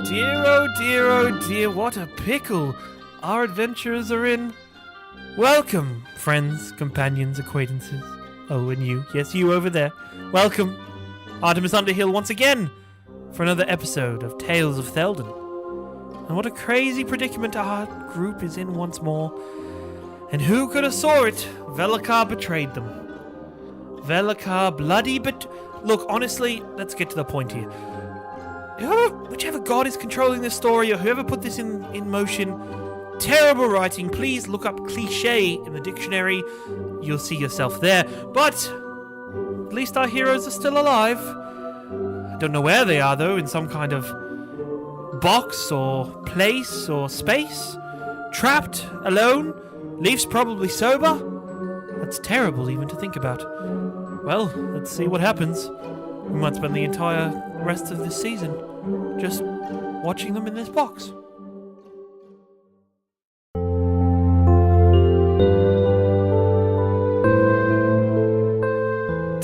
oh dear, what a pickle our adventurers are in. Welcome, friends, companions, acquaintances. Oh, and you. Yes, you over there. Welcome, Artemis Underhill, once again, for another episode of Tales of Theldan. And what a crazy predicament our group is in once more. And who could have saw it? Velakar betrayed them. Velakar bloody Look, honestly, let's get to the point here. Whichever god is controlling this story, or whoever put this in motion, terrible writing. Please look up cliche in the dictionary. You'll see yourself there. But at least our heroes are still alive. I don't know where they are, though, in some kind of box or place or space. Trapped, alone. Lief's probably sober. That's terrible even to think about. Well, let's see what happens. We might spend the entire rest of this season just watching them in this box.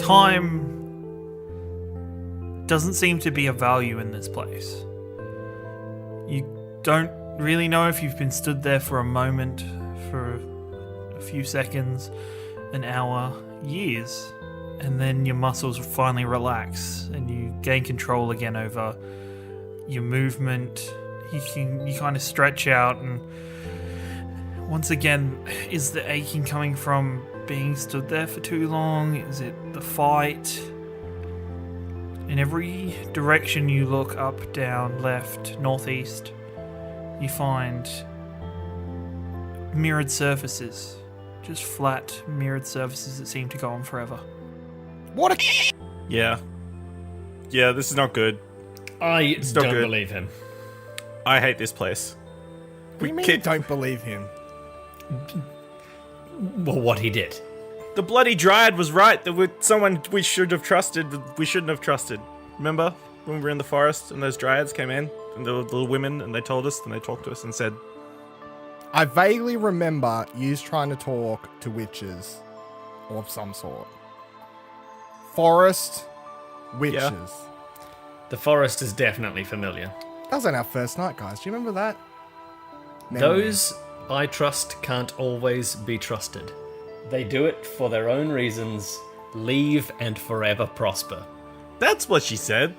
Time doesn't seem to be a value in this place. You don't really know if you've been stood there for a moment, for a few seconds, an hour, years, and then your muscles finally relax and you gain control again over your movement. You kind of stretch out, and once again, is the aching coming from being stood there for too long? Is it the fight? In every direction you look, up, down, left, northeast, you find mirrored surfaces. Just flat, mirrored surfaces that seem to go on forever. What a... Yeah, this is not good. I don't believe him. I hate this place. What do you mean you don't believe him? Well, what he did. The bloody dryad was right. There was someone we should have trusted, but we shouldn't have trusted. Remember when we were in the forest and those dryads came in? And the little women, and they told us, and they talked to us and said... I vaguely remember you trying to talk to witches of some sort. Forest, witches. Yeah. The forest is definitely familiar. That was on our first night, guys. Do you remember that? Those I trust can't always be trusted. They do it for their own reasons. Leave and forever prosper. That's what she said.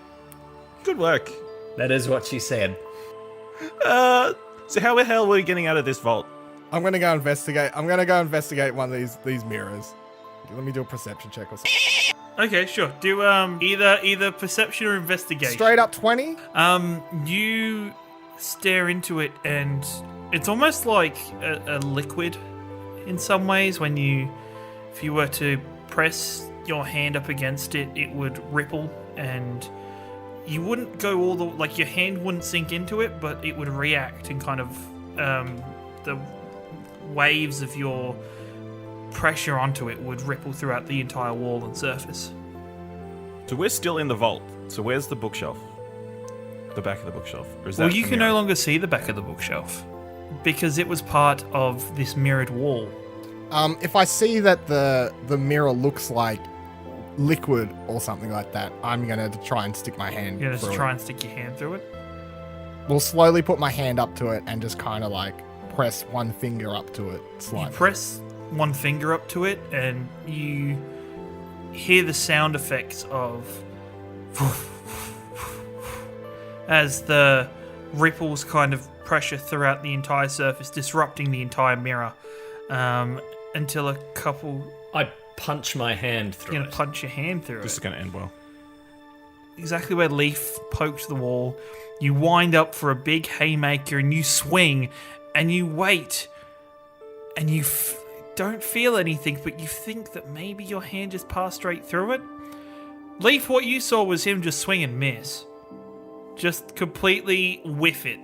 Good work. That is what she said. So how the hell are we getting out of this vault? I'm gonna go investigate. I'm gonna go investigate one of these mirrors. Let me do a perception check or something. Okay, sure. Do either perception or investigation. Straight up 20. You stare into it, and it's almost like a liquid in some ways. If you were to press your hand up against it, it would ripple, and you wouldn't go your hand wouldn't sink into it, but it would react, and kind of the waves of your pressure onto it would ripple throughout the entire wall and surface. So we're still in the vault. So where's the bookshelf? The back of the bookshelf? Or is Well, that you can no longer see the back of the bookshelf because it was part of this mirrored wall. If I see that the mirror looks like liquid or something like that, I'm gonna try and stick my hand You're through just try it. and stick your hand through it. We'll slowly put my hand up to it and just kind of like press one finger up to it slightly. You press one finger up to it, and you hear the sound effects of as the ripples kind of pressure throughout the entire surface, disrupting the entire mirror, until a couple... I punch my hand through You're it. going to punch your hand through This is it. going to end well. Exactly where Lief poked the wall. You wind up for a big haymaker, and you swing, and you wait, and you don't feel anything, but you think that maybe your hand just passed straight through it. Lief, what you saw was him just swing and miss. Just completely whiff it.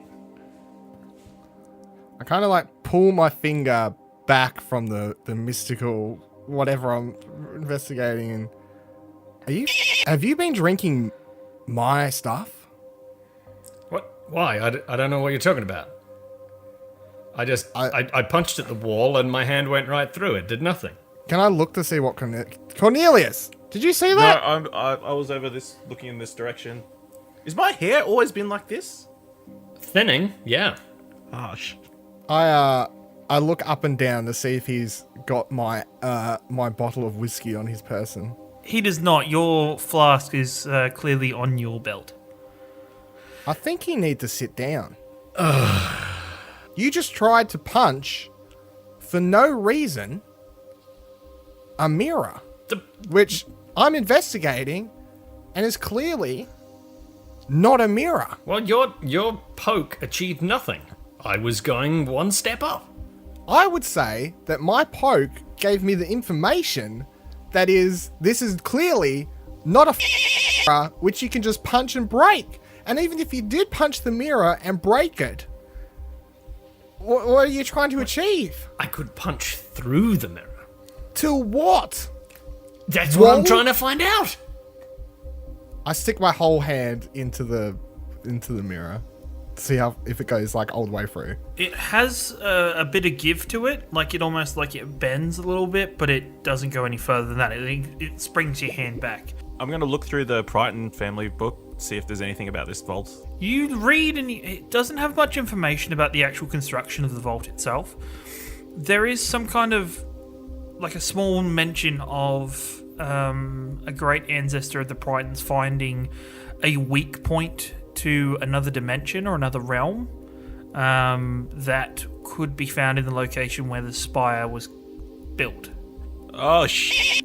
I kind of like pull my finger back from the mystical whatever I'm investigating. Have you been drinking my stuff? What? Why? I don't know what you're talking about. I punched at the wall and my hand went right through it. Did nothing. Can I look to see what Cornelius? Did you see that? No, I was over this, looking in this direction. Is my hair always been like this? Thinning, yeah. Harsh. I look up and down to see if he's got my my bottle of whiskey on his person. He does not. Your flask is clearly on your belt. I think he need to sit down. You just tried to punch, for no reason, a mirror, which I'm investigating, and is clearly not a mirror. Well, your poke achieved nothing. I was going one step up. I would say that my poke gave me the information that this is clearly not a mirror which you can just punch and break. And even if you did punch the mirror and break it, what are you trying to achieve? I could punch through the mirror. To what? That's what I'm trying to find out. I stick my whole hand into the mirror. See if it goes like all the way through. It has a bit of give to it, like it almost like it bends a little bit, but it doesn't go any further than that. It springs your hand back. I'm going to look through the Brighton family book, see if there's anything about this vault. You read, and it doesn't have much information about the actual construction of the vault itself. There is some kind of, like a small mention of a great ancestor of the Brightons finding a weak point to another dimension or another realm that could be found in the location where the Spire was built. Oh, shit.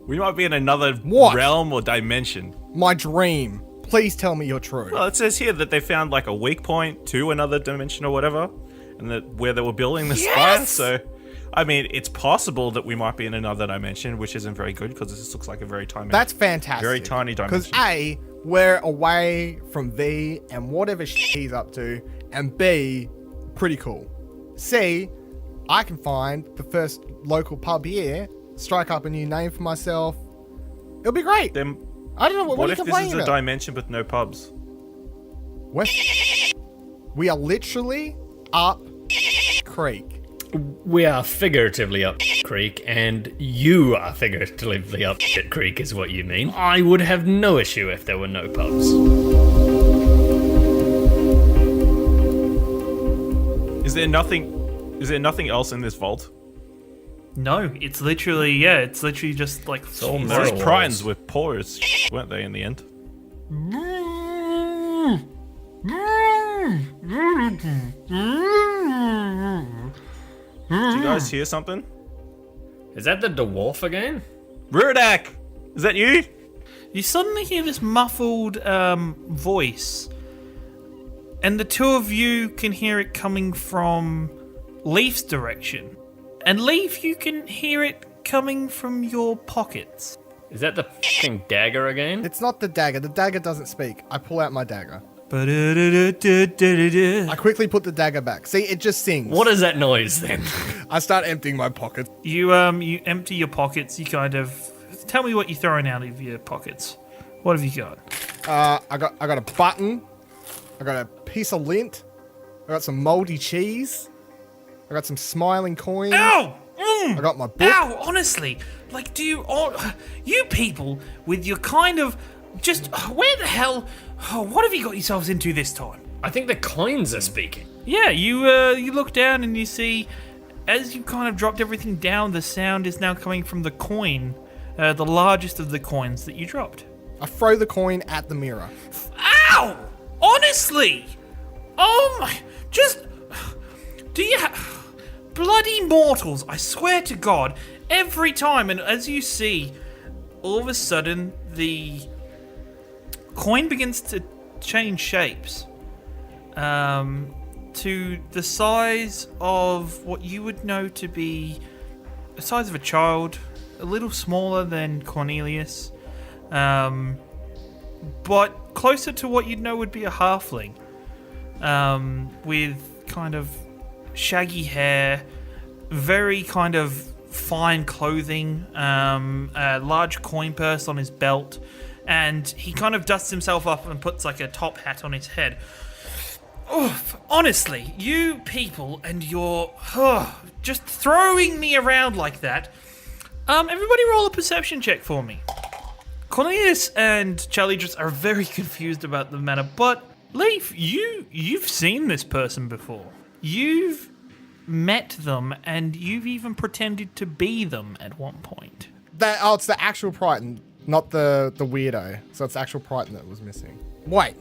We might be in another realm or dimension. My dream. Please tell me you're true. Well, it says here that they found like a weak point to another dimension or whatever, and that where they were building the Spire. So, I mean, it's possible that we might be in another dimension, which isn't very good because this looks like a very tiny. That's fantastic. Very tiny dimension. Because A, we're away from V and whatever he's up to, and B, pretty cool. C, I can find the first local pub here, strike up a new name for myself. It'll be great. Then, I don't know what are you if this complaining is a about? dimension with no pubs? We are literally up creek. We are figuratively up creek, and you are figuratively up creek, is what you mean. I would have no issue if there were no pubs. Is there nothing else in this vault? No, it's literally just like all Those mirror Pryans walls. were poor as shit, weren't they, in the end? Do you guys hear something? Is that the dwarf again? Rudak! Is that you? You suddenly hear this muffled voice, and the two of you can hear it coming from Lief's direction. And Lief, you can hear it coming from your pockets. Is that the fucking dagger again? It's not the dagger. The dagger doesn't speak. I pull out my dagger. You I quickly put the dagger back. See, it just sings. What is that noise then? I start emptying my pockets. you empty your pockets. You kind of tell me what you're throwing out of your pockets. What have you got? I got a button. I got a piece of lint. I got some moldy cheese. I got some smiling coins. Ow! I got my book. Ow! Honestly, like, you people with your kind of just where the hell? What have you got yourselves into this time? I think the coins are speaking. Yeah, you look down and you see, as you kind of dropped everything down, the sound is now coming from the coin, the largest of the coins that you dropped. I throw the coin at the mirror. Ow! Honestly! Oh my! Do you bloody mortals, I swear to God, every time, and as you see, all of a sudden, the coin begins to change shapes to the size of what you would know to be the size of a child, a little smaller than Cornelius, but closer to what you'd know would be a halfling, with kind of shaggy hair, very kind of fine clothing, a large coin purse on his belt, and he kind of dusts himself up and puts like a top hat on his head. Oof, honestly, you people and your just throwing me around like that. Everybody roll a perception check for me. Cornelius and Charlidros are very confused about the matter, but Lief, you've seen this person before. You've met them, and you've even pretended to be them at one point. It's the actual Brighton, not the weirdo. So it's the actual Brighton that was missing. Wait.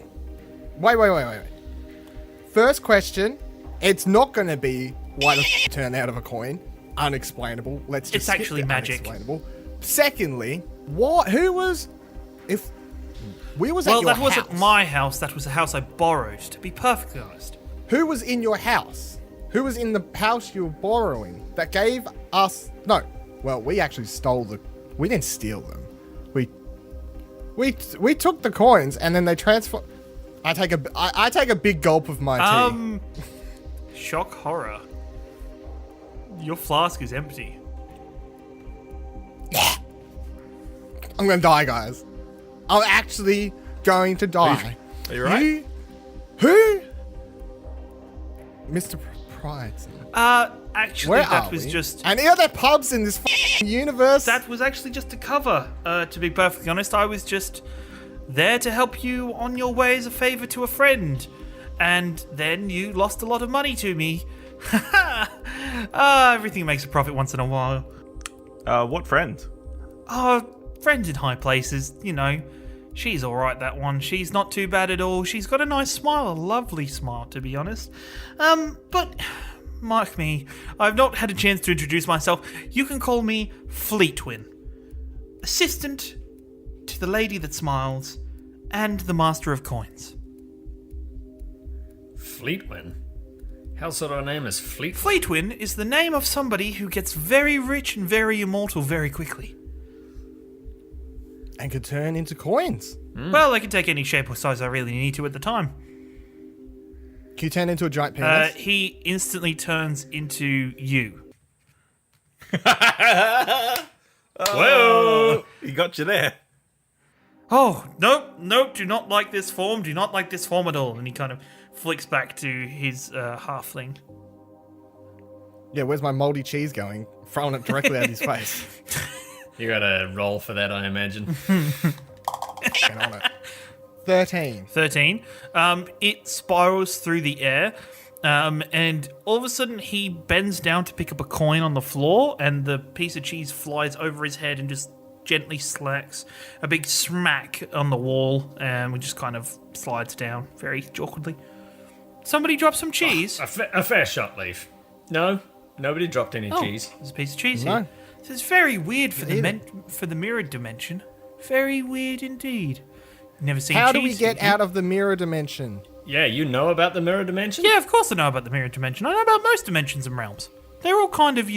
First question, it's not going to be why the turn out of a coin. Unexplainable. Let's just It's actually magic. Unexplainable. Secondly, who was... If we was Well, at your that house, wasn't my house. That was a house I borrowed, to be perfectly honest. who was in your house? Who was in the house you were borrowing that gave us... No. Well, we actually stole the... We didn't steal them. We took the coins and then they transfer... I take a big gulp of my tea. Shock horror. Your flask is empty. I'm going to die, guys. I'm actually going to die. Are you right? Who? Mr. Price. Actually, Where that are was we? just... And are there pubs in this universe? That was actually just a cover. To be perfectly honest, I was just there to help you on your way as a favor to a friend. And then you lost a lot of money to me. Everything makes a profit once in a while. What friend? Friends in high places, you know. She's alright, that one. She's not too bad at all. She's got a nice smile, a lovely smile, to be honest. But... mark me, I've not had a chance to introduce myself. You can call me Fleetwin. Assistant to the lady that smiles and the master of coins. Fleetwin? How sort of a name is Fleetwin? Fleetwin is the name of somebody who gets very rich and very immortal very quickly. And could turn into coins. Well, I can take any shape or size I really need to at the time. Can you turn into a giant penis? He instantly turns into you. Whoa! He got you there. Oh, nope, do not like this form, do not like this form at all. And he kind of flicks back to his halfling. Yeah, where's my moldy cheese going? Throwing it directly at his face. You got a roll for that, I imagine. Get on it. 13. 13. It spirals through the air, and all of a sudden he bends down to pick up a coin on the floor, and the piece of cheese flies over his head and just gently slacks a big smack on the wall, and it just kind of slides down very awkwardly. Somebody dropped some cheese. A fair shot, Lief. No, nobody dropped any cheese. There's a piece of cheese No. here. This is very weird for Eat the mirrored dimension. Very weird indeed. Never seen How do cheese, we get have you? out of the mirror dimension? Yeah, you know about the mirror dimension? Yeah, of course I know about the mirror dimension. I know about most dimensions and realms. They're all kind of,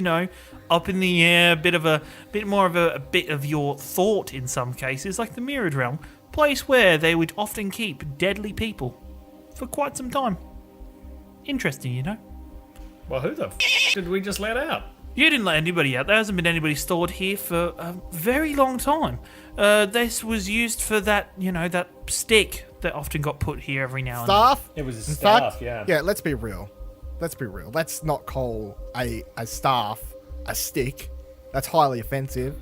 up in the air, a bit more of a bit of your thought in some cases, like the mirrored realm, place where they would often keep deadly people for quite some time. Interesting, Well, who the did we just let out? You didn't let anybody out. There hasn't been anybody stored here for a very long time. This was used for that, that stick that often got put here every now and then. Staff? It was a In staff, fact, yeah. Yeah, let's be real. Let's not call a staff a stick. That's highly offensive.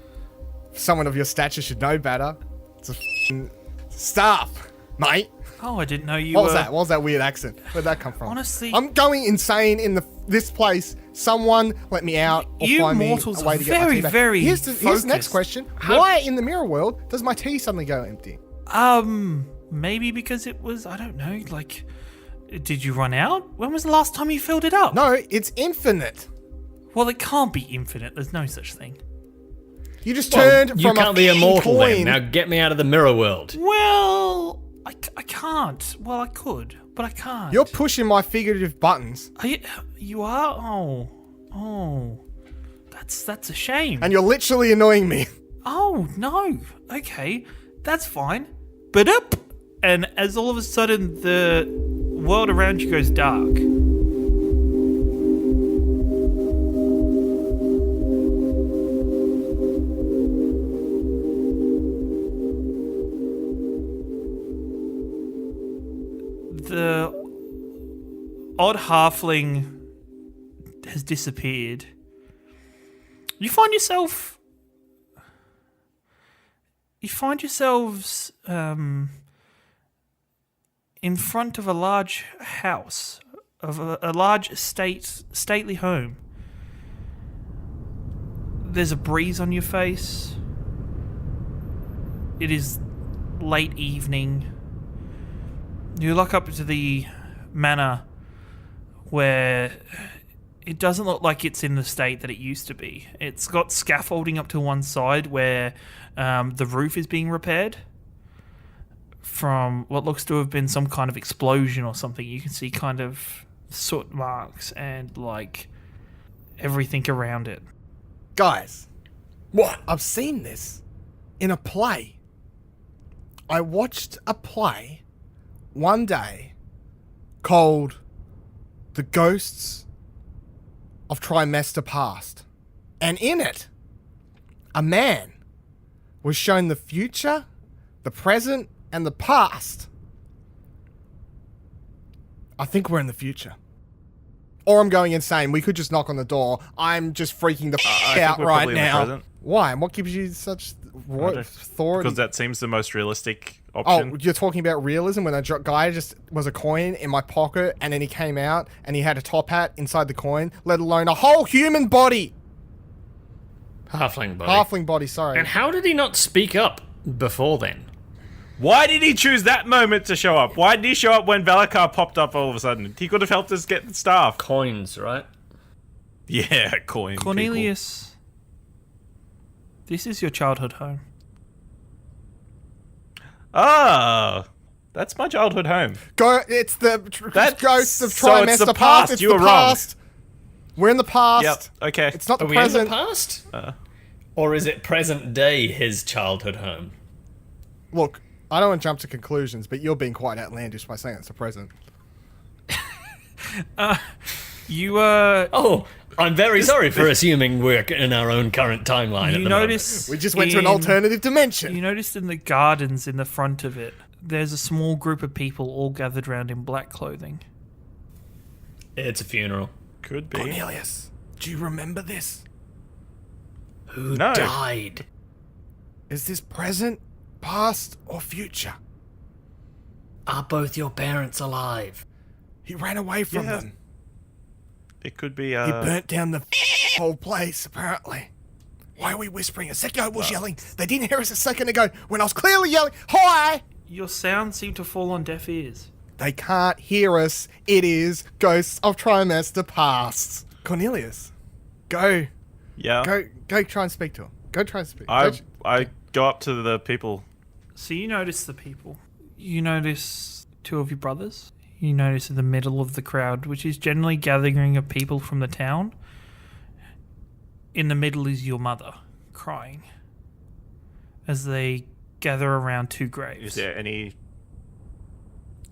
Someone of your stature should know better. It's a f***ing staff, mate. Oh, I didn't know you What were... was that? What was that weird accent? Where'd that come from? Honestly- I'm going insane in this place. Someone let me out or You find mortals me a way are to get my very, tea back. very Here's the next focused. question. Why in the mirror world does my tea suddenly go empty? Maybe because it was, I don't know, did you run out? When was the last time you filled it up? No, it's infinite. Well, it can't be infinite. There's no such thing. You just turned You from can't a be f***ing immortal coin. then. Now get me out of the mirror world. Well, I can't. Well, I could, but I can't. You're pushing my figurative buttons, Are you are? Oh. That's a shame. and you're literally annoying me. Oh, no. Okay, that's fine. But up! And as all of a sudden the world around you goes dark. The odd halfling has disappeared. You find yourselves in front of a large house, of a large stately home. There's a breeze on your face. It is late evening. You look up to the manor where it doesn't look like it's in the state that it used to be. It's got scaffolding up to one side where the roof is being repaired from what looks to have been some kind of explosion or something. You can see kind of soot marks and like everything around it. Guys, What? I've seen this in a play. I watched a play one day called The Ghosts of Trimester Past. And in it, a man was shown the future, the present, and the past. I think we're in the future. Or I'm going insane. We could just knock on the door. I'm just freaking the think out we're right probably in the now. present. Why? What gives you such authority? Because that seems the most realistic Oh, option. you're talking about realism when a guy just was a coin in my pocket and then he came out and he had a top hat inside the coin, let alone a whole human body. Halfling body. Halfling body, sorry. And how did he not speak up before then? Why did he choose that moment to show up? Why did he show up when Valakar popped up all of a sudden? He could have helped us get the staff. Coins, right? Yeah, coin. Cornelius, this is your childhood home. Ah, that's my childhood home. It's the That's- ghosts of so it's Trimester the Past. past. It's You the were wrong. past. We're in the past. Yep. Okay. It's not the Are we present. in the past? Or is it present day his childhood home? Look, I don't want to jump to conclusions, but you're being quite outlandish by saying it's the present. You Oh, I'm very sorry for assuming we're in our own current timeline at you the notice We just went to an alternative dimension. You noticed in the gardens in the front of it, there's a small group of people all gathered around in black clothing. moment. It's a funeral. Could be. Cornelius, do you remember this? Who No. died? Is this present, past, or future? Are both your parents alive? He ran away from Yeah. them. It could be. He burnt down the whole place, apparently. Why are we whispering? A second ago I was yelling. They didn't hear us a second ago when I was clearly yelling, "Hi!" Your sounds seem to fall on deaf ears. They can't hear us. It is Ghosts of Trimester Past. Cornelius, go Yeah. try and speak to him. Go try and speak. I go up to the people. So you notice the people. You notice two of your brothers. You notice in the middle of the crowd, which is generally gathering of people from the town. In the middle is your mother, crying, as they gather around two graves. Is there any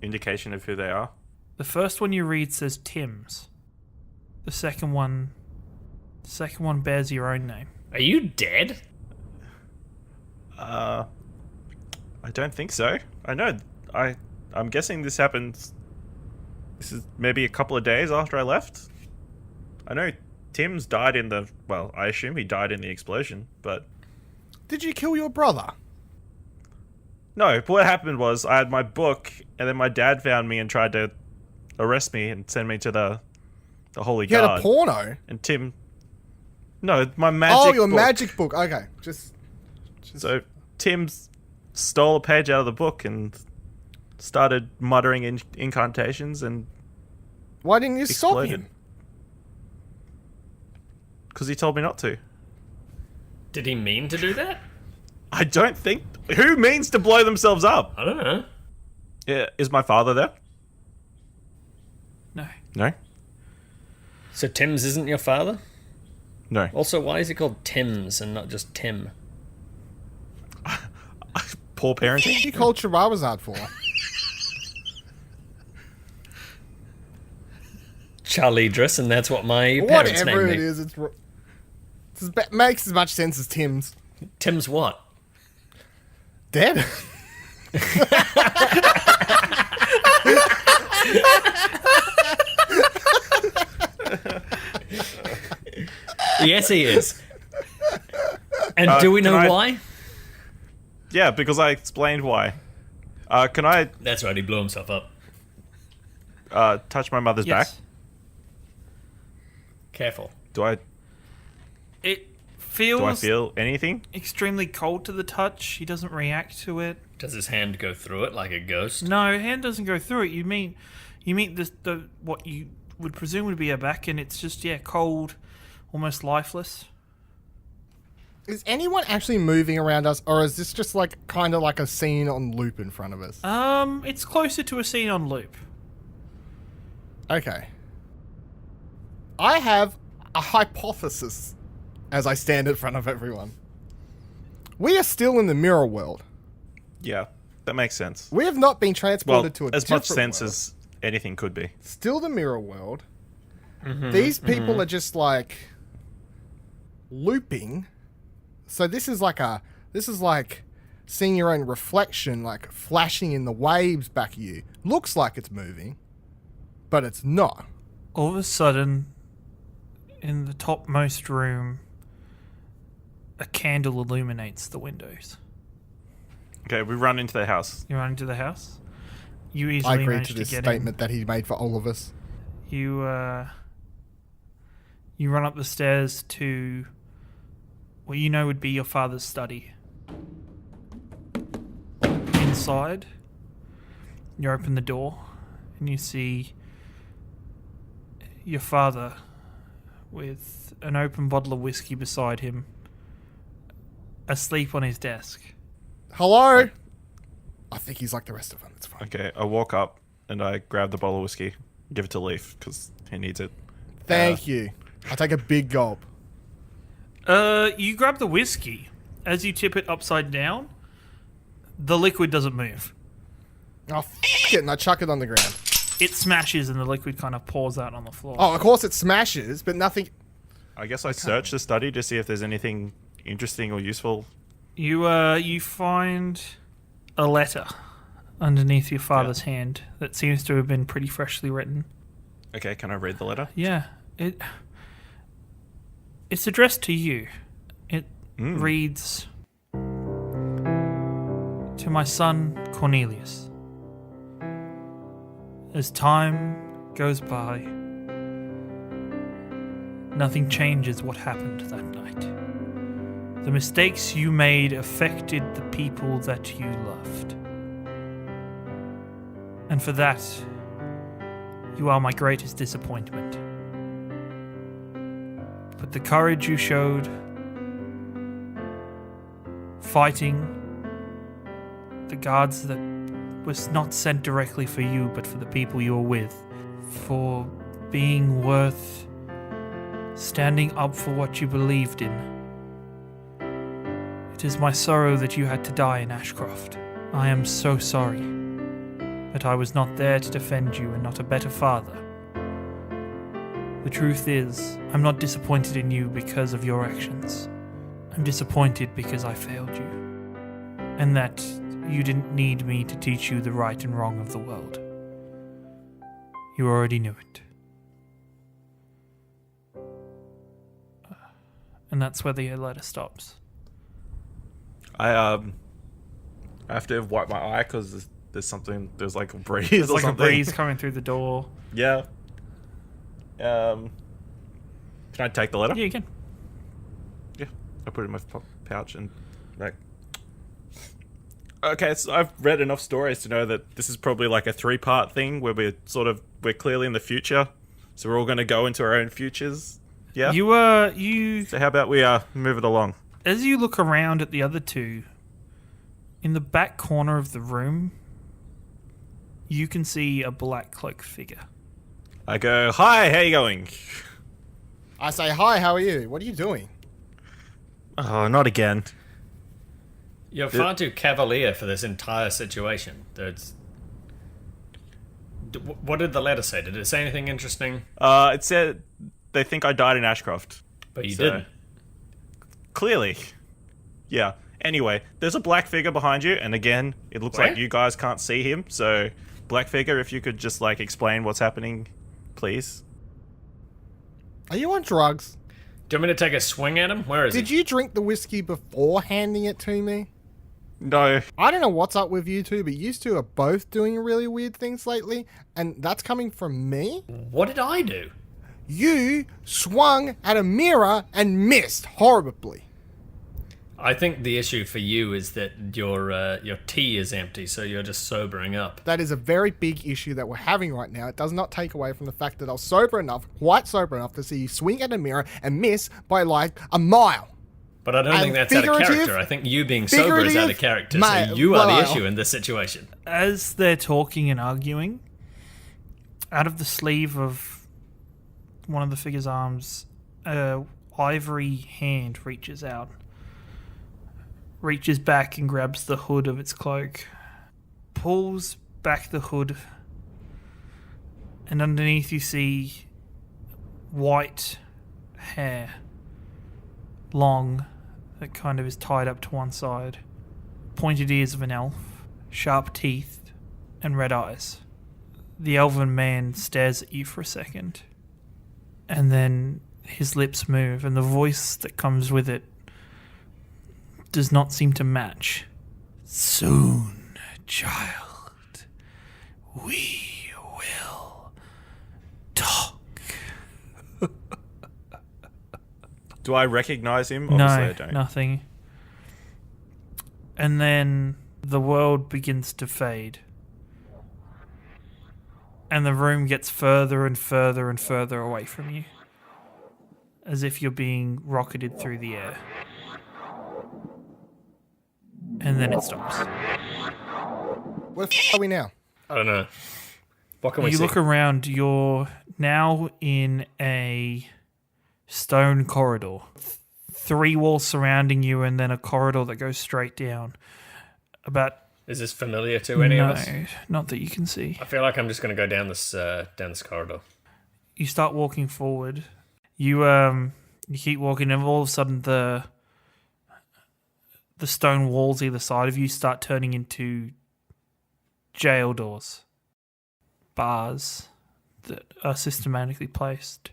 indication of who they are? The first one you read says Tim's. The second one bears your own name. Are you dead? I don't think so. I know. I'm guessing this happened. This is maybe a couple of days after I left. I know Tim's died in the. Well, I assume he died in the explosion, but Did you kill your brother? no. What happened was I had my book, and then my dad found me and tried to arrest me and send me to the Holy You had Guard. a porno? And Tim. No, my magic. Oh, your book. magic book. Okay, just So Tim stole a page out of the book and started muttering incantations and why didn't you stop exploded. him? Because he told me not to. Did he mean to do that? I don't think. Who means to blow themselves up? I don't know. Yeah, is my father there? No. No. So Tim's isn't your father? No. Also, why is he called Tim's and not just Tim? Poor parenting. What you called Charizard for? Charlidros, and that's what my parents Whatever named it me. is, makes as much sense as Tim's. Tim's what? Dead? Yes, he is. And do we know can I- why? Yeah, because I explained why. Can I? That's right, he blew himself up. touch my mother's Yes. back? Careful. Do I Feels feel anything? extremely cold to the touch. He doesn't react to it. Does his hand go through it like a ghost? No, hand doesn't go through it. You mean the what you would presume would be a back, and it's just cold, almost lifeless. Is anyone actually moving around us, or is this just like kind of like a scene on loop in front of us? It's closer to a scene on loop. Okay. I have a hypothesis as I stand in front of everyone. We are still in the mirror world. Yeah, that makes sense. We have not been Well, transported to a as different much sense world. as anything could be. Still the mirror world. These people are just like looping. So this is like seeing your own reflection, like flashing in the waves back at you. Looks like it's moving, but it's not. All of a sudden, in the topmost room, a candle illuminates the windows. Okay, we run into the house. You run into the house. You I easily agree manage to to this get statement that he made for all of us. in. You run up the stairs to what you know would be your father's study. Inside, you open the door and you see your father with an open bottle of whiskey beside him, asleep on his desk. Hello? I think he's like the rest of them. It's fine. Okay, I walk up and I grab the bottle of whiskey, give it to Lief because he needs it. Thank you. I take a big gulp. You grab the whiskey. As you tip it upside down, the liquid doesn't move. Oh, f it, and I chuck it on the ground. It smashes and the liquid kind of pours out on the floor. Oh, of course it smashes, but nothing... I guess I search the study to see if there's anything interesting or useful. You find a letter underneath your father's hand that seems to have been pretty freshly written. Okay, can I read the letter? Yeah, it's addressed to you. It reads, "To my son Cornelius. As time goes by, nothing changes what happened that night. The mistakes you made affected the people that you loved. And for that, you are my greatest disappointment. But the courage you showed, fighting the guards that was not sent directly for you, but for the people you were with, for being worth standing up for what you believed in. It is my sorrow that you had to die in Ashcroft. I am so sorry that I was not there to defend you and not a better father. The truth is, I'm not disappointed in you because of your actions. I'm disappointed because I failed you, and that you didn't need me to teach you the right and wrong of the world. You already knew it." And that's where the letter stops. I have to wipe my eye because there's like a breeze There's or like something. a breeze coming through the door. Yeah. Can I take the letter? Yeah, you can. Yeah. I put it in my pouch and like. Okay, so I've read enough stories to know that this is probably like a 3-part thing where we're clearly in the future, so we're all going to go into our own futures. Yeah. You So how about we move it along? as you look around at the other two, in the back corner of the room, you can see a black cloak figure. I go, "Hi, how you going?" I say, hi, how are you? What are you doing? Oh, not again. You're far too cavalier for this entire situation. What did the letter say? Did it say anything interesting? It said they think I died in Ashcroft. But you So- didn't. Clearly. Yeah. Anyway, there's a black figure behind you, and again, it looks Where? like you guys can't see him, so black figure, if you could just like explain what's happening, please. Are you on drugs? Do you want me to take a swing at him? Where is Did he? you drink the whiskey before handing it to me? No. I don't know what's up with you two, but you two are both doing really weird things lately, and that's coming from me. What did I do? You swung at a mirror and missed horribly. I think the issue for you is that your tea is empty, so you're just sobering up. That is a very big issue that we're having right now. It does not take away from the fact that I was sober enough, quite sober enough, to see you swing at a mirror and miss by like a mile. But I don't think that's out of character. I think you being sober is out of character, so you are the issue in this situation. As they're talking and arguing, out of the sleeve of one of the figure's arms, a ivory hand reaches out, reaches back and grabs the hood of its cloak, pulls back the hood, and underneath you see white hair, long, that kind of is tied up to one side, pointed ears of an elf, sharp teeth, and red eyes. The elven man stares at you for a second, and then his lips move, and the voice that comes with it does not seem to match. Soon, child, we will talk. Do I recognize him? Obviously I don't. Nothing. And then the world begins to fade. And the room gets further and further and further away from you. As if you're being rocketed through the air. And then it stops. Where the are we now? I don't know. What can we see? You look around, you're now in a stone corridor. 3 walls surrounding you and then a corridor that goes straight down. Is this familiar to any of us? No, not that you can see. I feel like I'm just going to go down this corridor. You start walking forward. You keep walking and all of a sudden the stone walls either side of you start turning into jail doors. Bars that are systematically placed.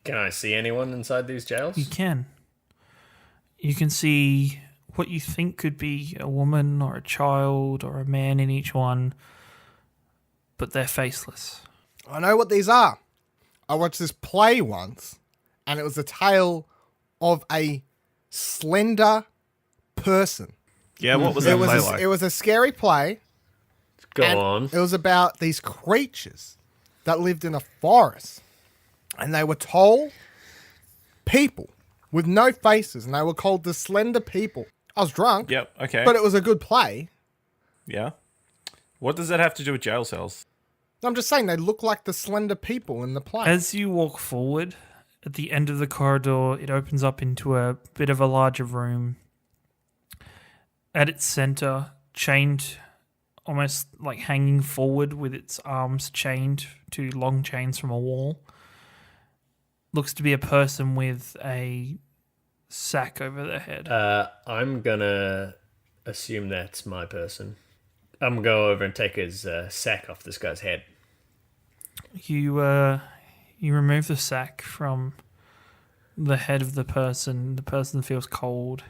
Can I see anyone inside these jails? You can. You can see what you think could be a woman or a child or a man in each one, but they're faceless. I know what these are. I watched this play once, and it was a tale of a slender person. Yeah, what was that play like? It was a scary play. Go on. It was about these creatures that lived in a forest. And they were tall people with no faces, and they were called the Slender People. I was drunk. Yep, okay. But it was a good play. Yeah. What does that have to do with jail cells? I'm just saying they look like the Slender People in the play. As you walk forward, at the end of the corridor, it opens up into a bit of a larger room. At its center, chained, almost like hanging forward with its arms chained to long chains from a wall, looks to be a person with a sack over their head. I'm going to assume that's my person. I'm going to go over and take his sack off this guy's head. You remove the sack from the head of the person. The person feels cold.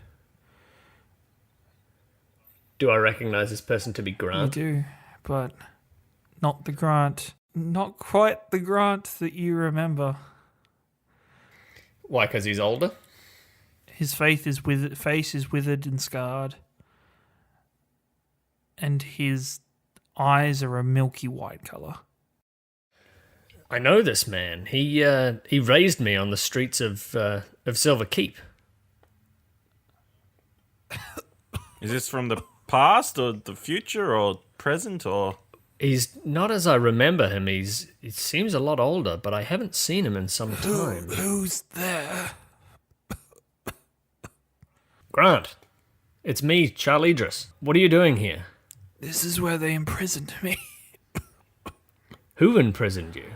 Do I recognize this person to be Grant? You do, but not the Grant. Not quite the Grant that you remember. Why, because he's older? His face is withered and scarred. And his eyes are a milky white colour. I know this man. He raised me on the streets of Silver Keep. Is this from the past or the future or present or? He's not as I remember him. He seems a lot older, but I haven't seen him in some time. Who's there? Grant, it's me, Charlidros. What are you doing here? This is where they imprisoned me. Who imprisoned you?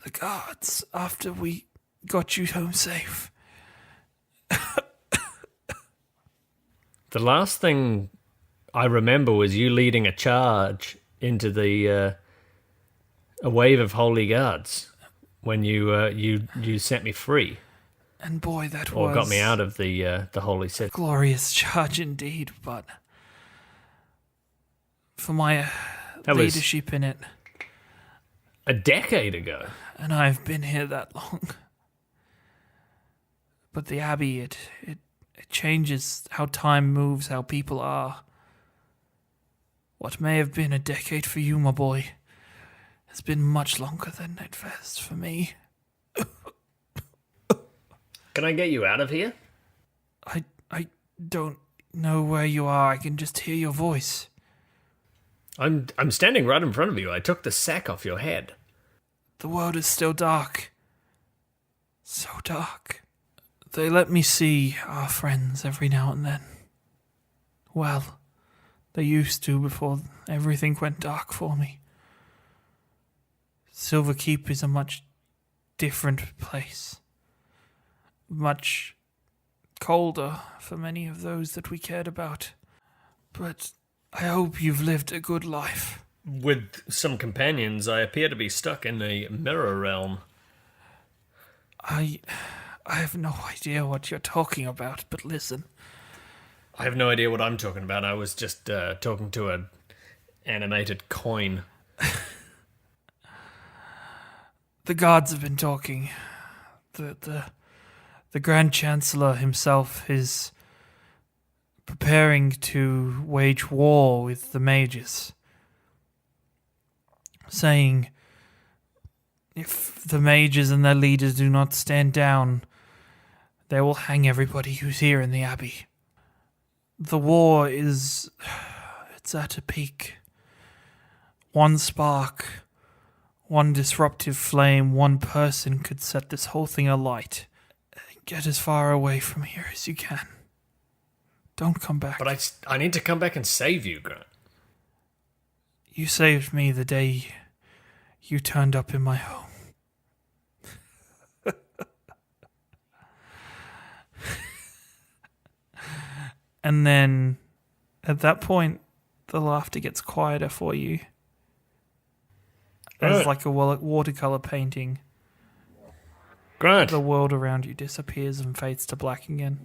The guards, after we got you home safe. The last thing I remember was you leading a charge into a wave of holy guards when you set me free. And boy, that Or was got me out of the holy city. glorious charge indeed, but for my That was- leadership in it, A decade ago. and I've been here that long. But the Abbey, it changes how time moves, how people are. What may have been a decade for you, my boy, has been much longer than it has for me. Can I get you out of here? I don't know where you are. I can just hear your voice. I'm standing right in front of you. I took the sack off your head. The world is still dark. So dark. They let me see our friends every now and then. Well, they used to before everything went dark for me. Silver Keep is a much different place. Much colder for many of those that we cared about. But I hope you've lived a good life. With some companions, I appear to be stuck in a mirror realm. I have no idea what you're talking about, but listen. I have no idea what I'm talking about. I was just talking to an animated coin. The gods have been talking. The Grand Chancellor himself is preparing to wage war with the mages, saying if the mages and their leaders do not stand down, they will hang everybody who's here in the Abbey. The war it's at a peak. One spark, one disruptive flame, one person could set this whole thing alight. Get as far away from here as you can. Don't come back. But I need to come back and save you, Grant. You saved me the day you turned up in my home. And then, at that point, the laughter gets quieter for you. As like a watercolor painting, Grant. the world around you disappears and fades to black again.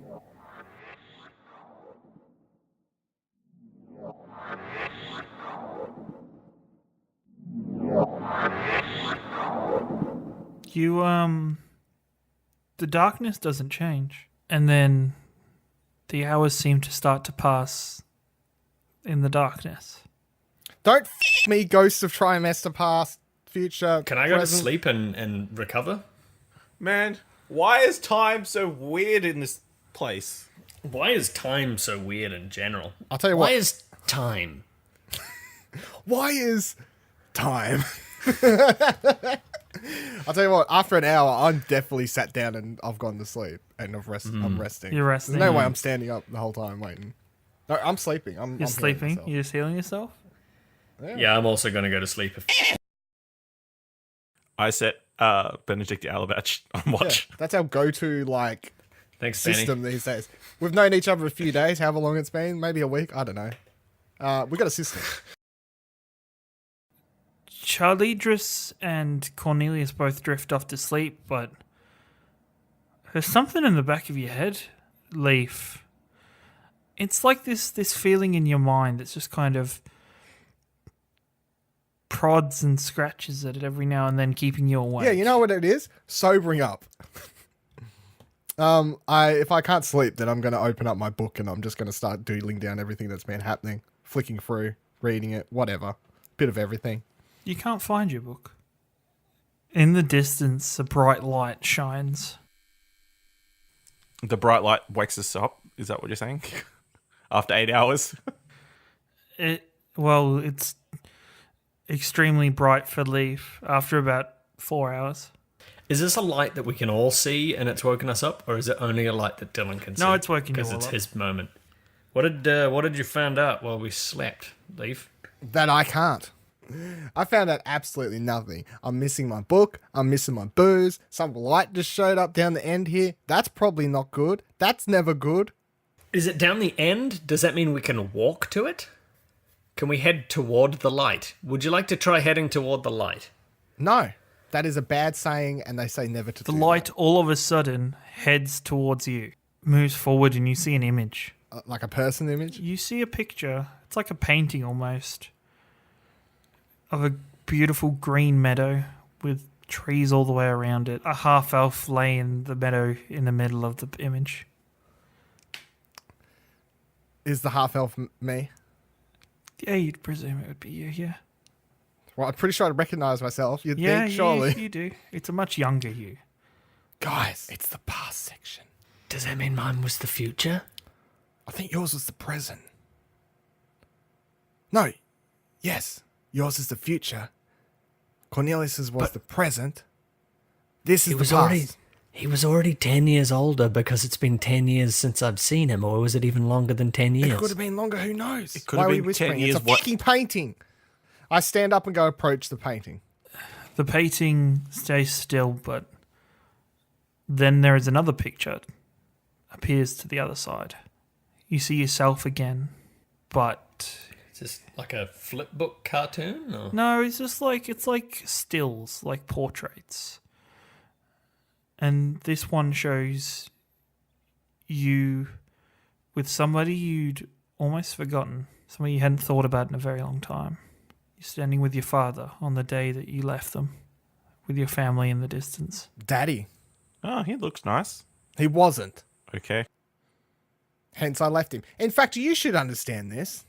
You, the darkness doesn't change. And then the hours seem to start to pass in the darkness. Don't me, ghosts of trimester past, future. Can I go present. to sleep and recover? Man, why is time so weird in this place? Why is time so weird in general? I'll tell you Why what. is time? Why is time? I'll tell you what, after an hour, I'm definitely sat down and I've gone to sleep and I'm resting. You're resting. There's no way I'm standing up the whole time waiting. No, I'm sleeping. I'm You're healing sleeping? myself. You're just healing yourself? Yeah, I'm also going to go to sleep. I set Benedict Alabatch on Yeah, watch. that's our go-to Thanks, Benny. system these days. We've known each other a few days, however long it's been, maybe a week, I don't know. We got a system. Charlidros and Cornelius both drift off to sleep, but there's something in the back of your head, Lief. It's like this feeling in your mind that's just kind of prods and scratches at it every now and then, keeping you awake. Yeah, you know what it is? Sobering up. If I can't sleep, then I'm going to open up my book and I'm just going to start doodling down everything that's been happening, flicking through, reading it, whatever. Bit of everything. You can't find your book. In the distance, a bright light shines. The bright light wakes us up. Is that what you're saying? After 8 hours? It's extremely bright for Lief after about 4 hours. Is this a light that we can all see and it's woken us up, or is it only a light that Dylan can see? No, it's woken you because all it's up. his moment. What did you find out while we slept, Lief? That I can't. I found out absolutely nothing. I'm missing my book. I'm missing my booze. Some light just showed up down the end here. That's probably not good. That's never good. Is it down the end? Does that mean we can walk to it? Can we head toward the light? Would you like to try heading toward the light? No. That is a bad saying, and they say never to The do light all of a sudden heads towards you, moves forward, and you see an image. that. Like a person image? You see a picture. It's like a painting almost of a beautiful green meadow with trees all the way around it. A half-elf lay in the meadow in the middle of the image. Is the half-elf me? Yeah, you'd presume it would be you, yeah. Well, I'm pretty sure I'd recognize myself. You'd Yeah, think, surely. you do. It's a much younger you. Guys, it's the past section. Does that mean mine was the future? I think yours was the present. No. Yes. Yours is the future. Cornelius's was the present. This is the past. He was already 10 years older because it's been 10 years since I've seen him, or was it even longer than 10 years? It could have been longer, who knows? It could have Why are we been 10 whispering? years, It's a what- fucking painting. I stand up and go approach the painting. The painting stays still, but then there is another picture. Appears to the other side. You see yourself again, but Is this like a flip book cartoon? Or? no, it's just like stills, like portraits. And this one shows you with somebody you'd almost forgotten, somebody you hadn't thought about in a very long time. You're standing with your father on the day that you left them, with your family in the distance. Daddy. Oh, he looks nice. He wasn't. Okay. Hence I left him. In fact, you should understand this.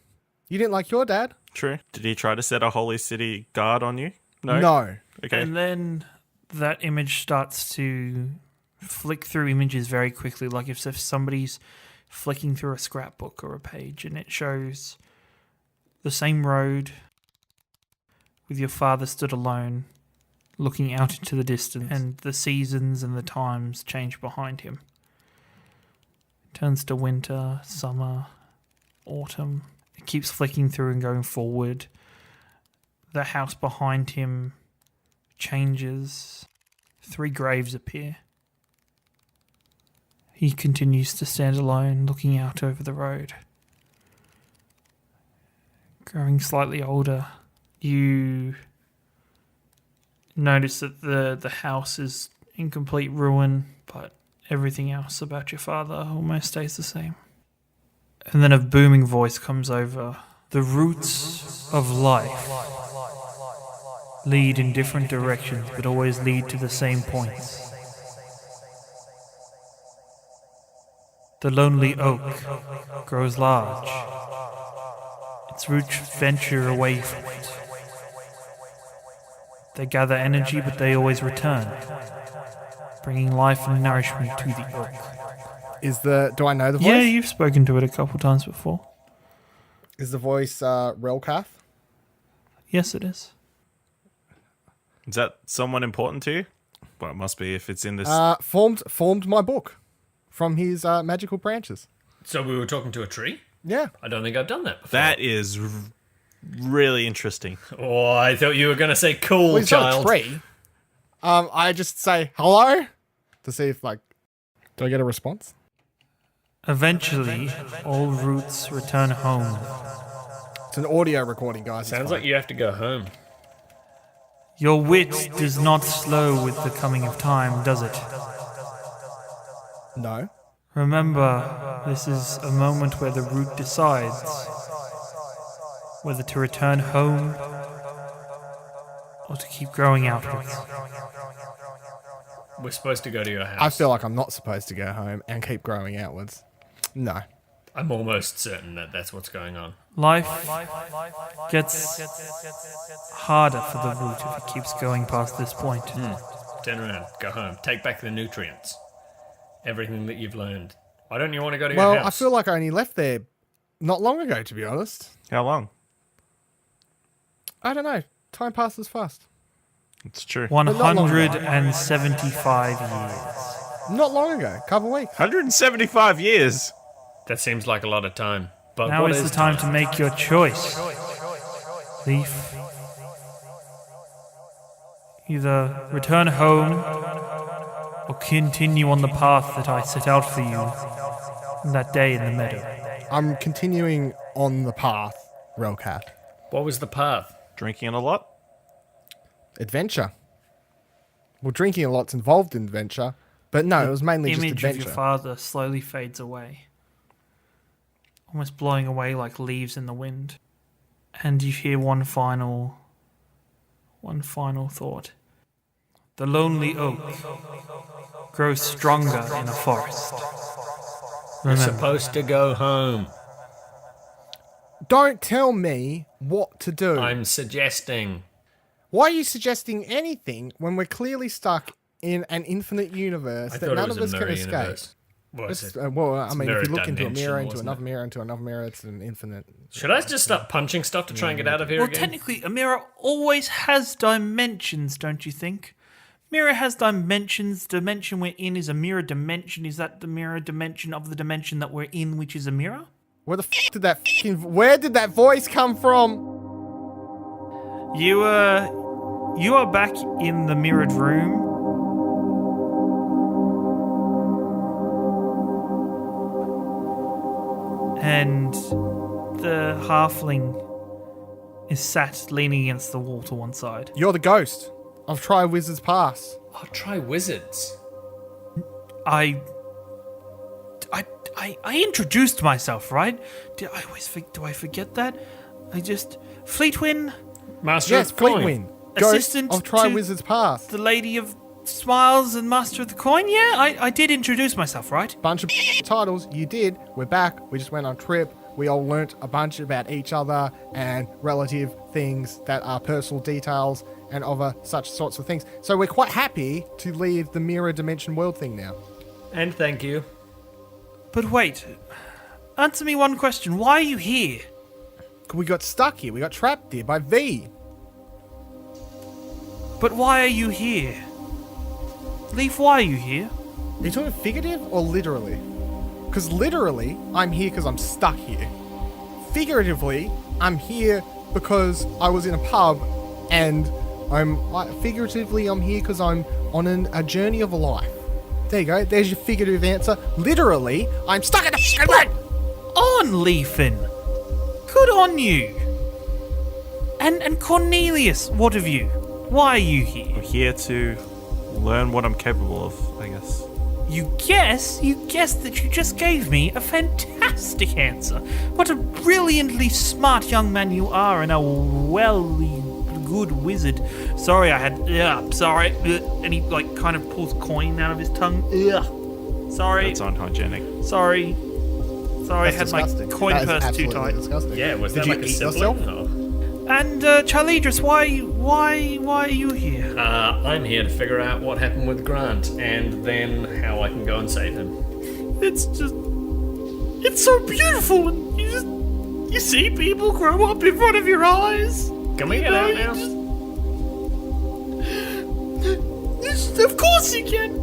You didn't like your dad? True. Did he try to set a holy city guard on you? No. No. Okay. And then that image starts to flick through images very quickly, like if somebody's flicking through a scrapbook or a page, and it shows the same road with your father stood alone, looking out into the distance, and the seasons and the times change behind him. It turns to winter, summer, autumn. It keeps flicking through and going forward. The house behind him changes. 3 graves appear. He continues to stand alone, looking out over the road. Growing slightly older, you notice that the house is in complete ruin, but everything else about your father almost stays the same. And then a booming voice comes over. The roots of life lead in different directions, but always lead to the same points. The lonely oak grows large. Its roots venture away from it. They gather energy, but they always return, bringing life and nourishment to the oak. Do I know the voice? Yeah, you've spoken to it a couple times before. Is the voice Relkath? Yes, it is. Is that someone important to you? Well, it must be if it's in this. Formed my book from his magical branches. So we were talking to a tree? Yeah. I don't think I've done that before. That is really interesting. Oh, I thought you were going to say cool, Well, he's child. not a tree. I just say hello to see if do I get a response? Eventually, all roots return home. It's an audio recording, guys. It's Sounds fine. like you have to go home. Your wit does not slow with the coming of time, does it? No. Remember, this is a moment where the root decides whether to return home or to keep growing outwards. We're supposed to go to your house. I feel like I'm not supposed to go home and keep growing outwards. No. I'm almost certain that that's what's going on. Life gets harder for the root if it keeps going past this point. Turn around, go home, take back the nutrients. Everything that you've learned. Why don't you want to go to Well, your house? I feel like I only left there not long ago, to be honest. How long? I don't know. Time passes fast. It's true. 175 years. Not long ago. Couple weeks. 175 years. That seems like a lot of time. But Now what is the time to make your choice. Lief. Either return home or continue on the path that I set out for you that day in the meadow. I'm continuing on the path, Relcat. What was the path? Drinking a lot? Adventure. Well, drinking a lot's involved in adventure, but no, it was mainly just Image adventure. of your father slowly fades away, almost blowing away like leaves in the wind. And you hear one final thought. The lonely oak grows stronger in a forest. You're Remember. supposed to go home. Don't tell me what to do. I'm suggesting. Why are you suggesting anything when we're clearly stuck in an infinite universe I that thought it none was of us a can mirror escape? universe. What is It's, it? well, I It's mean, if mirror you look into a dimension, mirror, into wasn't another it? mirror, into another mirror, it's an infinite. Should I just start punching stuff to try and get out of here Well, again? technically, a mirror always has dimensions, don't you think? Mirror has dimensions. Dimension we're in is a mirror dimension. Is that the mirror dimension of the dimension that we're in, which is a mirror? Where the f did that where did that voice come from? You are back in the mirrored room. And the halfling is sat leaning against the wall to one side. You're the ghost of Try Wizard's Pass. I'll try wizards. I introduced myself, right? Do I forget that? Fleetwin, Master Yes, of coin. Fleetwin, ghost Assistant of Try to Wizard's Pass. the Lady of Smiles and Master of the Coin. Yeah, I did introduce myself, right? Bunch of titles. You did. We're back. We just went on a trip. We all learnt a bunch about each other and relative things that are personal details and other such sorts of things. So we're quite happy to leave the mirror dimension world thing now. And thank you. But wait, answer me one question. Why are you here? We got stuck here. We got trapped here by V. But why are you here? Lief, why are you here? Are you talking figurative or literally? Because literally, I'm here because I'm stuck here. Figuratively, I'm here because I was in a pub, and figuratively, I'm here because I'm on a journey of a life. There you go. There's your figurative answer. Literally, I'm stuck in a f***ing room. On, Liefin. Good on you. And Cornelius, what of you? Why are you here? I'm here to learn what I'm capable of, I guess. You guessed that you just gave me a fantastic answer. What a brilliantly smart young man you are, and a good wizard. Sorry, sorry. And he kind of pulls coin out of his tongue. Ugh. Sorry. That's unhygienic. Sorry, I That's had disgusting. my coin That is purse too absolutely tight. Disgusting. Yeah, was Did that you like a eat sibling? yourself? And Charlidros, why are you here? I'm here to figure out what happened with Grant and then how I can go and save him. It's so beautiful. And you see people grow up in front of your eyes. Can we get out now? Of course you can.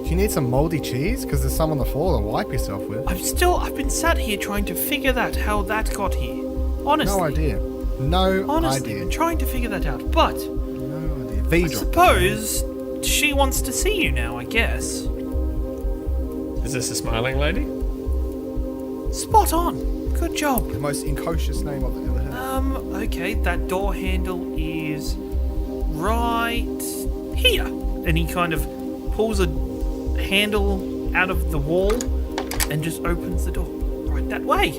Do you need some moldy cheese? Because there's some on the floor to wipe yourself with. I've been sat here trying to figure that how that got here. Honestly. No idea. No Honestly, idea. been trying to figure that out. But No idea. V I drop. suppose she wants to see you now, I guess. Is this a smiling lady? Spot on. Good job. The most incautious name I've ever heard. Okay, that door handle is right here. And he kind of pulls a handle out of the wall and just opens the door. Right that way.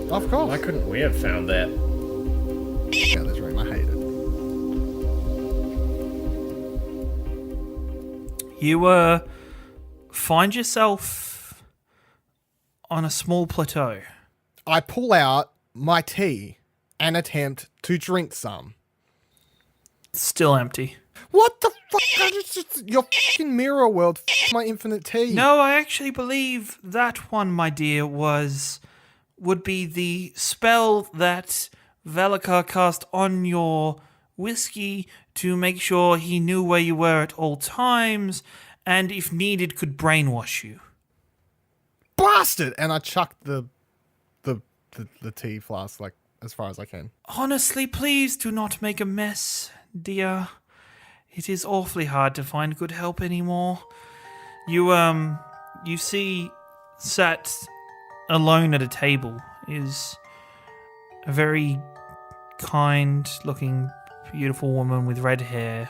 Of course. Why couldn't we have found that? Yeah, that's right. I hate it. You find yourself on a small plateau. I pull out my tea and attempt to drink some. Still empty. What the fuck? It's just your fucking mirror world. My infinite tea. No, I actually believe that one, my dear, would be the spell that Velikar cast on your whiskey to make sure he knew where you were at all times, and if needed, could brainwash you. Bastard! And I chucked the tea flask like as far as I can. Honestly, please do not make a mess, dear. It is awfully hard to find good help anymore. You see, sat alone at a table is a very kind-looking, beautiful woman with red hair.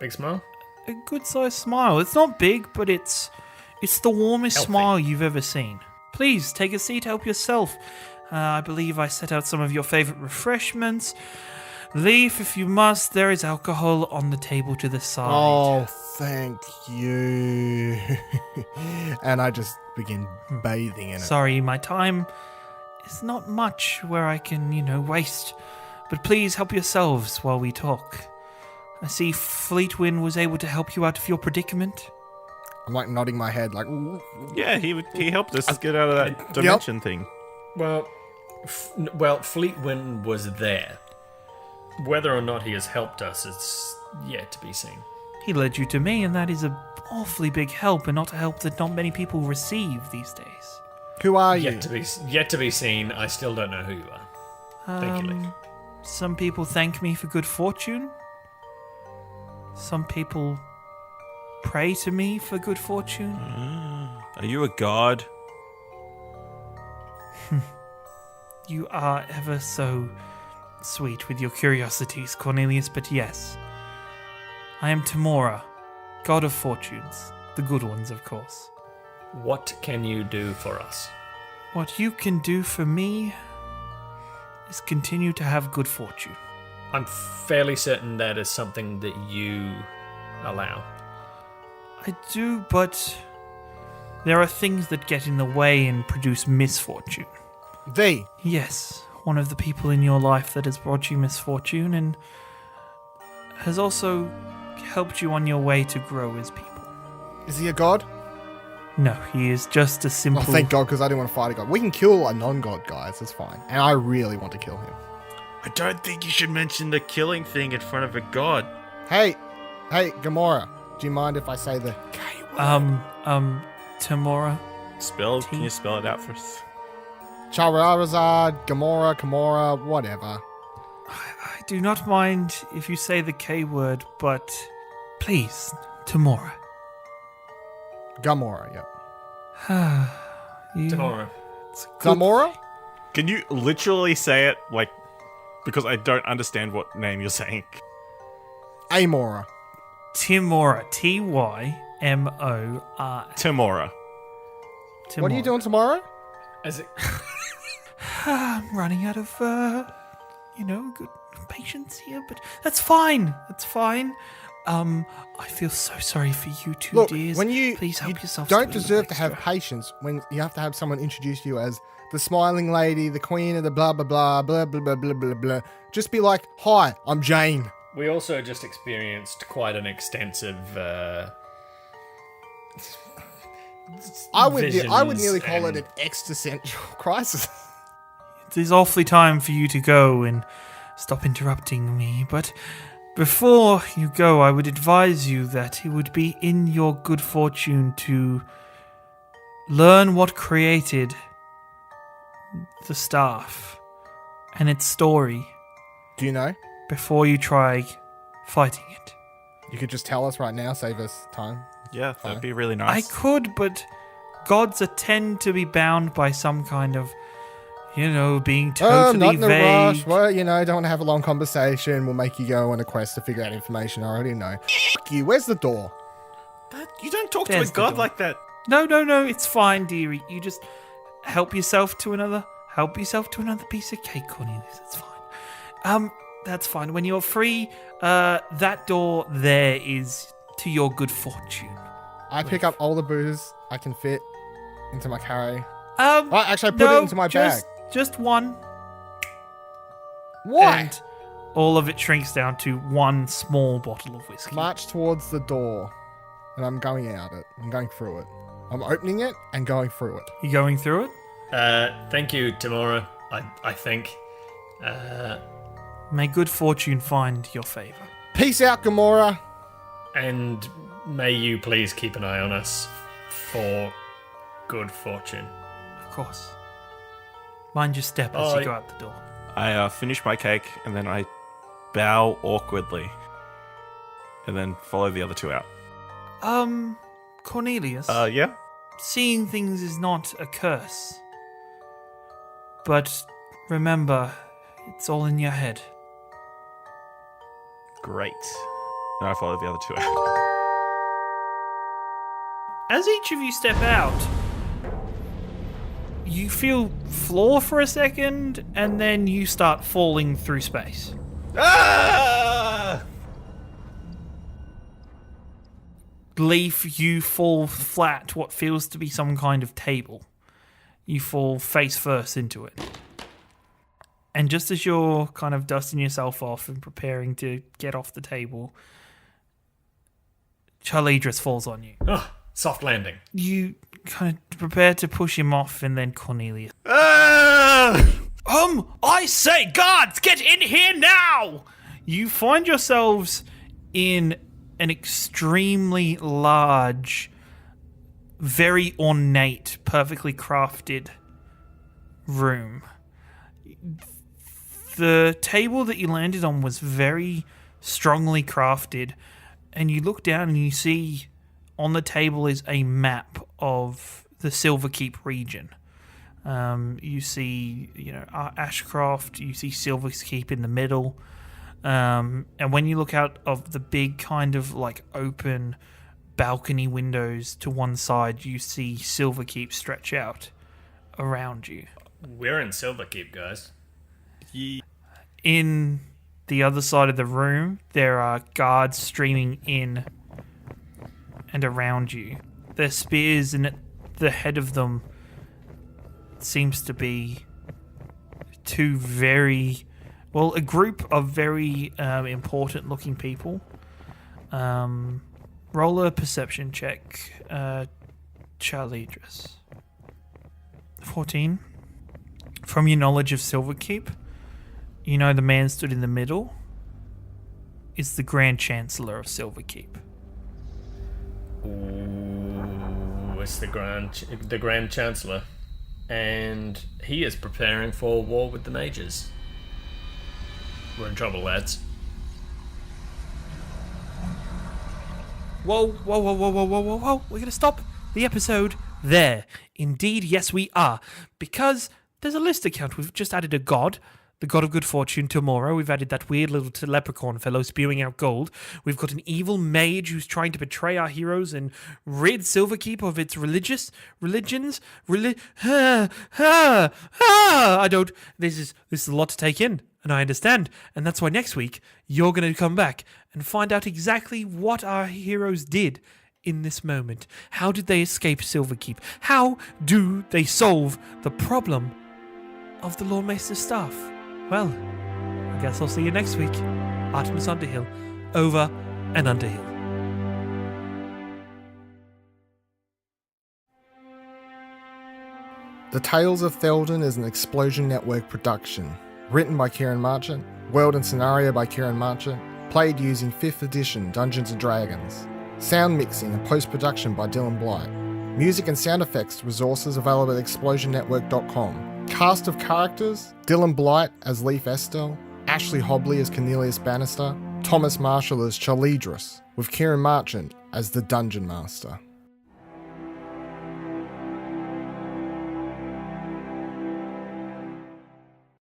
Big smile? A good-sized smile. It's not big, but it's the warmest Healthy. smile you've ever seen. Please, take a seat, help yourself. I believe I set out some of your favorite refreshments. Lief, if you must, there is alcohol on the table to the side. Oh, thank you. And I just begin bathing in it. Sorry, my time is not much where I can, waste. But please help yourselves while we talk. I see Fleetwind was able to help you out of your predicament. I'm like nodding my head, like, ooh. Yeah, he helped us get out of that dimension thing. Well, Fleetwind was there. Whether or not he has helped us is yet to be seen. He led you to me, and that is an awfully big help, and not a help that not many people receive these days. Who are you? Yet to be seen. I still don't know who you are. Thank you, Lief. Some people thank me for good fortune. Some people pray to me for good fortune. Are you a god? You are ever so sweet with your curiosities, Cornelius, but yes. I am Tamora, god of fortunes. The good ones, of course. What can you do for us? What you can do for me is continue to have good fortune. I'm fairly certain that is something that you allow. I do, but there are things that get in the way and produce misfortune. Yes, one of the people in your life that has brought you misfortune and has also helped you on your way to grow as people. Is he a god? No, he is just a simple... Oh, thank God, because I didn't want to fight a god. We can kill a non-god, guys. It's fine. And I really want to kill him. I don't think you should mention the killing thing in front of a god. Hey, Gamora. Do you mind if I say the K word? Tamora. Can you spell it out for us? Charizard, Gamora, whatever. I do not mind if you say the K word, but please, Tamora. Gamora, yeah. Tomorrow. Gamora? Can you literally say it, because I don't understand what name you're saying? Amora. Timora. Tymora. Tamora. What are you doing tomorrow? As it... I'm running out of, good patience here, but that's fine. That's fine. I feel so sorry for you two, Look, dears. when you, please help you yourselves don't to a deserve little to have extra. patience when you have to have someone introduce you as the smiling lady, the queen of the blah, blah, blah, blah, blah, blah, blah, blah, blah. Just be like, hi, I'm Jane. We also just experienced quite an extensive I would visions nearly call it and- an existential crisis. It is awfully time for you to go and stop interrupting me, but before you go, I would advise you that it would be in your good fortune to learn what created the staff and its story Do you know? before you try fighting it. You could just tell us right now, save us time. Yeah, that'd be really I nice. could, but gods tend to be bound by some kind of, being totally not in a vague. rush. Well, don't want to have a long conversation. We'll make you go on a quest to figure out information I already know. F*** you. Where's the door? You don't talk There's to a the god door. like that. No, it's fine, dearie. You just help yourself to another piece of cake, Cornelius. It's fine. That's fine. When you're free, that door there is to your good fortune. I pick up all the booze I can fit into my carry. Actually, Actually, I put it into my bag. Just one. Why? And all of it shrinks down to one small bottle of whiskey. March towards the door, and I'm going out it. I'm going through it. I'm opening it and going through it. You going through it? Thank you, Tamora. I think. May good fortune find your favor. Peace out, Gamora. And may you please keep an eye on us for good fortune. Of course. Mind your step as you go out the door. I finish my cake and then I bow awkwardly, and then follow the other two out. Cornelius. Yeah. Seeing things is not a curse. But remember, it's all in your head. Great. And I follow the other two out. As each of you step out, you feel floor for a second, and then you start falling through space. Ah! Lief, you fall flat, what feels to be some kind of table. You fall face first into it. And just as you're kind of dusting yourself off and preparing to get off the table, Charlidros falls on you. Oh, soft landing. You kind of prepare to push him off, and then Cornelius. Ah! I say, guards, get in here now! You find yourselves in an extremely large, very ornate, perfectly crafted room. The table that you landed on was very strongly crafted, and you look down and you see on the table is a map of the Silverkeep region. You see, Ashcroft, you see Silverkeep in the middle. And when you look out of the big kind of like open balcony windows to one side, you see Silverkeep stretch out around you. We're in Silverkeep, guys. In the other side of the room, there are guards streaming in and around you. Their spears, and at the head of them seems to be a group of very important looking people. Roll a perception check, Charlidros. 14. From your knowledge of Silverkeep, you know the man stood in the middle is the Grand Chancellor of Silverkeep. Ooh, it's the Grand Chancellor. And he is preparing for war with the mages. We're in trouble, lads. Whoa. We're going to stop the episode there. Indeed, yes, we are. Because there's a list account. We've just added a god, the god of good fortune tomorrow. We've added that weird little leprechaun fellow spewing out gold. We've got an evil mage who's trying to betray our heroes and rid Silverkeep of its religions. This is a lot to take in, and I understand. And that's why next week you're going to come back and find out exactly what our heroes did in this moment. How did they escape Silverkeep? How do they solve the problem of the Loremaester's staff? Well, I guess I'll see you next week. Artemis Underhill, over and Underhill. The Tales of Theldan is an Explosion Network production. Written by Ciaran Marchant, world and scenario by Ciaran Marchant, played using 5th edition Dungeons & Dragons. Sound mixing and post-production by Dylan Blight. Music and sound effects resources available at explosionnetwork.com. Cast of characters: Dylan Blight as Lief Estelle, Ashley Hobley as Cornelius Bannister, Thomas Marshall as Charlidros, with Ciaran Marchant as the Dungeon Master.